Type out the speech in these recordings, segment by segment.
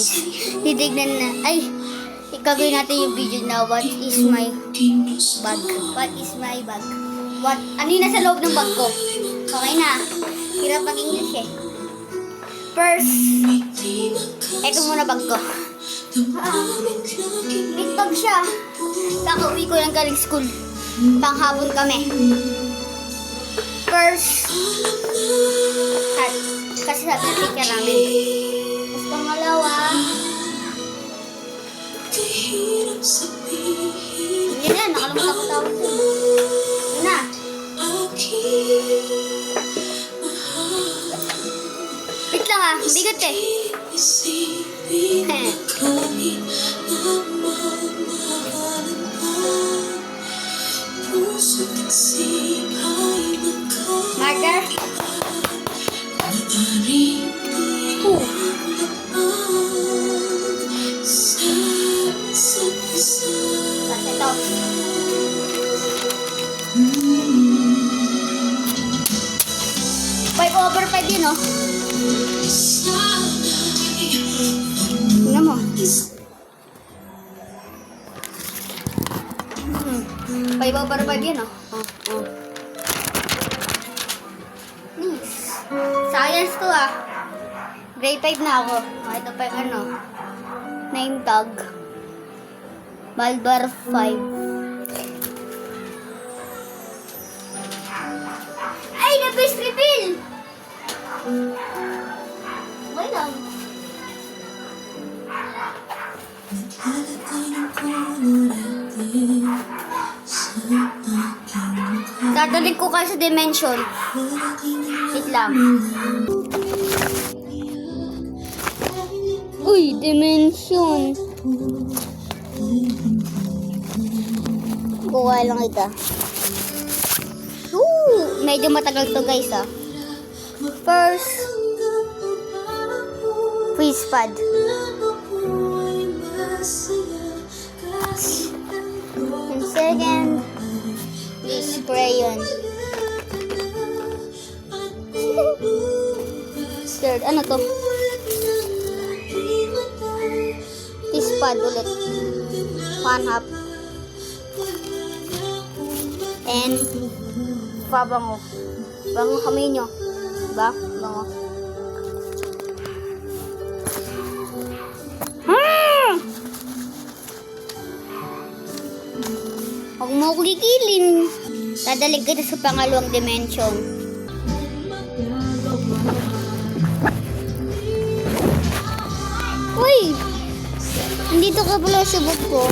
guys. Titignan na. Ay, gagawin natin yung video na what is my bag. What is my bag? Ano yung nasa loob ng bag ko? Okay na. Hirap mag-English eh. First, eto muna bag ko. Big bag siya. Kakauwi ko lang galing school. Panghapon kami. First, hat. Kasi sabi ng teacher namin. Tapos pangalawa, yun na, nakalimutan ko tawag ko. Yun na. Wait lang ah, bigat eh. Marker. Tapos ito. 5/5 yun, oh. Tingnan mo. 5/5 yun, oh. Nice. Science to, ah. Grade 5 na ako. Ito pa yung ano. Name tag. Baldwar 5. Ay, na-base refill! Okay lang. Dadalik ko kayo sa dimension. Wait lang. Uy, dimension. Kuha lang ito. Medyo matagal to guys ah. First, freeze pad. And second, crayon. Third, ano to? Freeze pad ulit. 1/2. And pabango. Bango kamay nyo. Diba? Bango. Huwag mo ko kikilin. Dadalig ka na sa pangalawang dimension. Uy! Nandito ka pala sa book ko.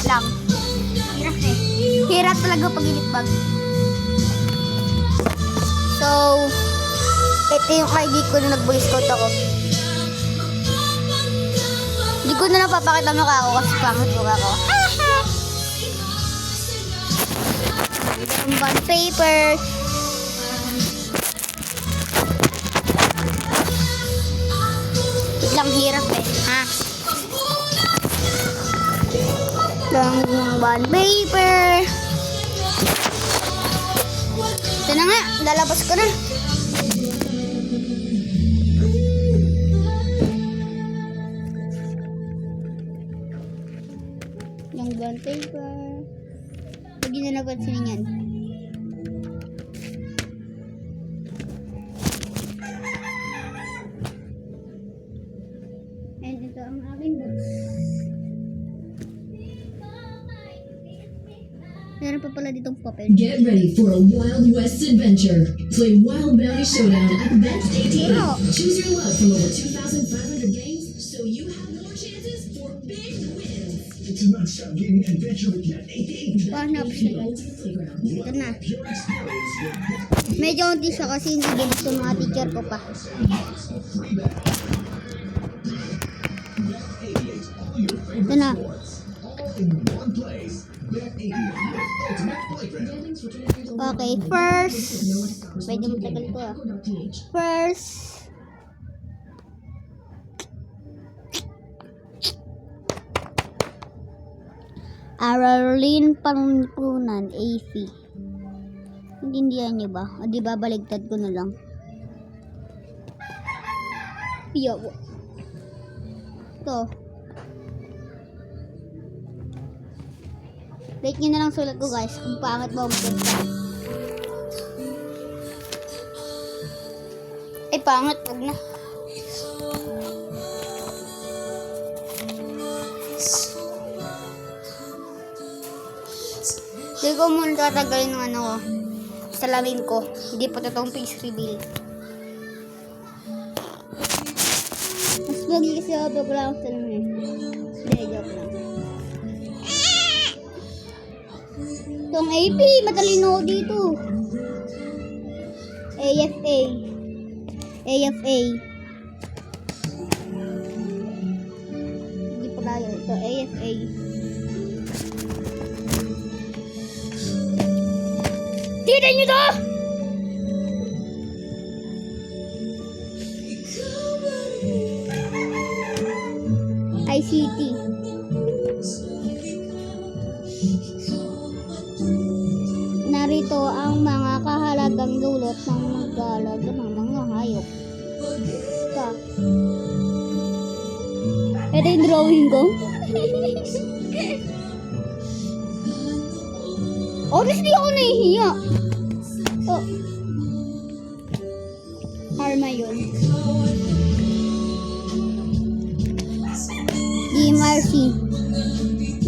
Lang. Hirap eh. Hirap talaga pag ilitbag. So, ito yung ID ko na nag-boy scout ako. Hindi ko na napapakita mukha ako kasi pangit mukha ko. Ito yung bond paper. Lang hirap eh. Ha? Lang yung bond paper. Ito na nga, lalabas ko na. Yung bond paper. Pag yun na napansin yan. And ito ang aking books. Meron pa pala ditong papel. Get ready for a Wild West adventure. Play Wild Bounty Showdown at Bench 18. Choose your luck from over 2,500 games so you have more chances for big wins. It's a non-stop gaming adventure with Net 88. Paano siya? Ito na. Medyo unti siya kasi hindi gusto ng mga teacher ko pa. Ito na. Okay, first. Medyo matagal ko ah. First. Aralin Pangpunan, AC. Intindihan niyo ba? O di ba baligtad ko na lang? Yo. Ito. Rate nyo na lang sulat ko guys kung pangit ba maganda. Pangit. Wag na. Hindi ko muna tatagalin ng ano ko. Salamin ko. Hindi pa totoong face reveal. Mas lagi kasi ako lang sa salamin. Hindi, joke lang. Itong AP, matalino ko dito. AFA. AFA. Hindi pa tayo. Ito, AFA. Tignan nyo to! ICT. Narito ang mga kahalagang dulot ng mag-alaga ng mga hayop. Ito. Ito yung drawing ko. Honestly, ako nahihiya. Oh. Arma yun. GMRC.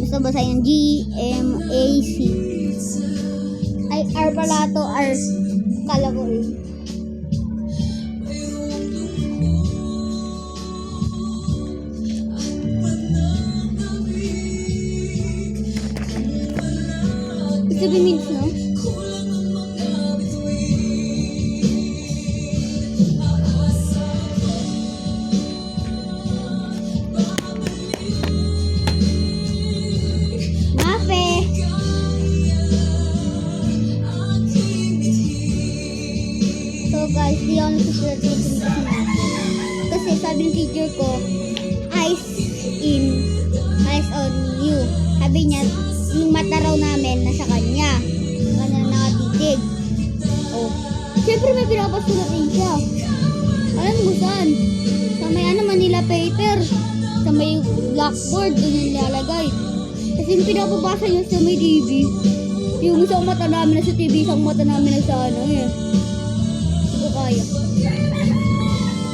Gusto basahin yung GMAC. Ay, R pala to. R. Kala ko eh. Ito minutes, no? Mafe! So guys, di ako nagsusulat ko kasi sabi ng teacher ko, eyes on you. Sabi niya, yung mata raw namin nasa kanya. Kanya nakatitig. Oh. Siyempre may pinapasulat din siya. Alam mo saan? Sa may Manila paper. Sa may blackboard, doon yung nilalagay. Kasi yung pinapabasa niya sa may TV. Yung isang mata namin na sa TV, isang mata namin na sa ano eh. Hindi ko kaya.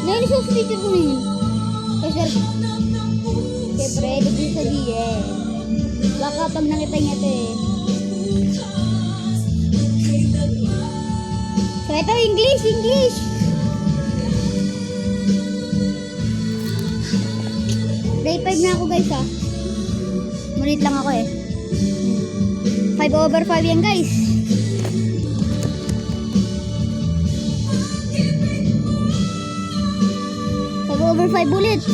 Ngayon siya sa teacher ko na yun. Kasi siyempre, ito din sabihin. Baka pag nakita niya ito eh. So ito, English! Grade 5 na ako guys ha. Mulit lang ako eh. 5/5 yan guys. Over 5 bullets.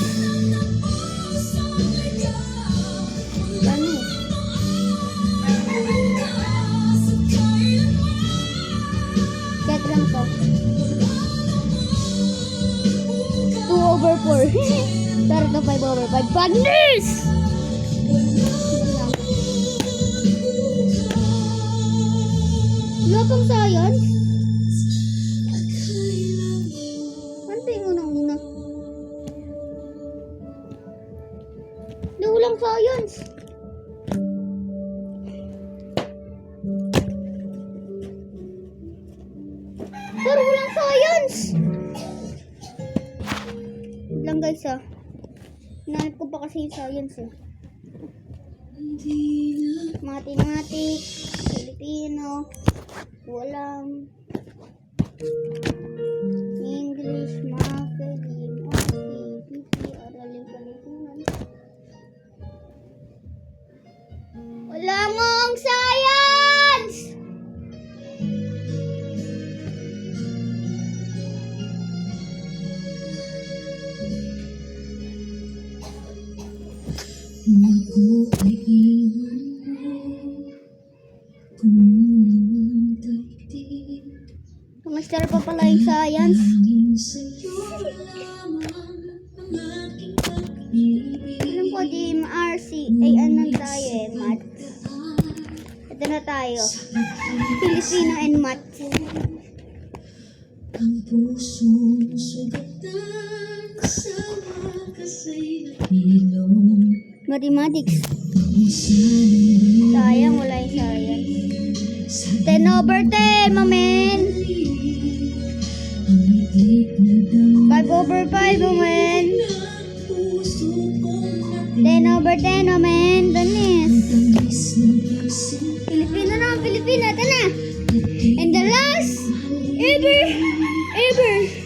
Paano? Get lang to. 2/4. Pero to 5/5. Badness! Wala pang science? Ano pa yung unang-una? Walang science. Pero walang science. Wait lang guys ah. Hinahanap ko pa kasi yung science eh. Mathematics, Filipino, walang English, Math, PP, Aralin Pangpunan. Wala mong science! Ako ay iwan mo kung nawang daigdig. Master pa pala yung science. Hangin sa'yo lamang ang aking pag-ibig. Alam ko, DMRC. Ay, anong tayo eh? Math. Ito na tayo. Filipino and math. Ang puso sugatan sa makasay na hilong. Mathematics. Sana'y Sayang, wala yung sayang. 10/10, mamen. ang itik na dam 5/5, mamen. ng puso kong natin. 10/10, mamen. Danis. Tamis ng pagsinta Filipino na, Filipino. Ito na. And the last, ever.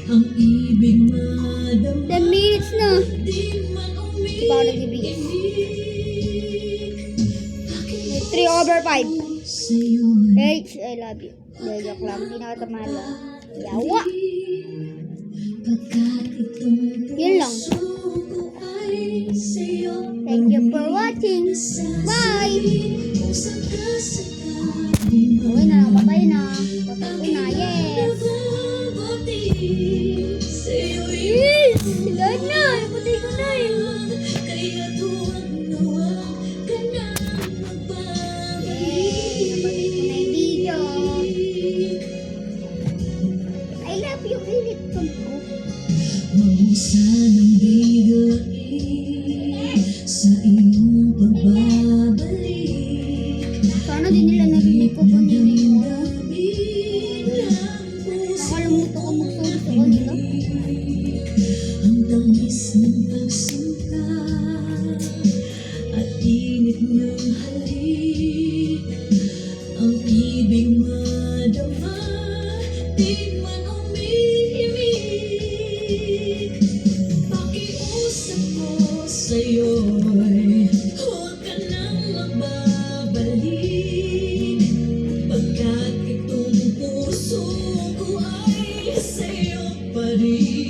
ang ibig madama 10 minutes na. di man Di ba ako nagbibigay? 3/5. sa'yo'y H, I love you. Joke lang. Hindi na ako tamala. Yawa. pagkat itong Yun lang. puso ko ay sa'yo. Thank you for watching. Bye. Kung sakasakali Uy na, patay na. Patay ko na, yes. mabuti sa'yo'y Yes! Sila na. Patay ko na eh. kaya huwag na huwag ka na magbabalik. Yay! Napatay ko na yung video. I love you, Philip. Huwag mo sanang biglain sa iyong pagbabalik. Sana din nila narinig ko kanina yun. Damdamin ang puso Nakalimutan ko magsulit sa kanila. ang tamis ng pagsinta at init ng halik. Ang ibig madama di man umihimik. Pakiusap ko sa'yo'y huwag ka nang magbabalik, pagkat itong puso ko ay sa'yo pa rin.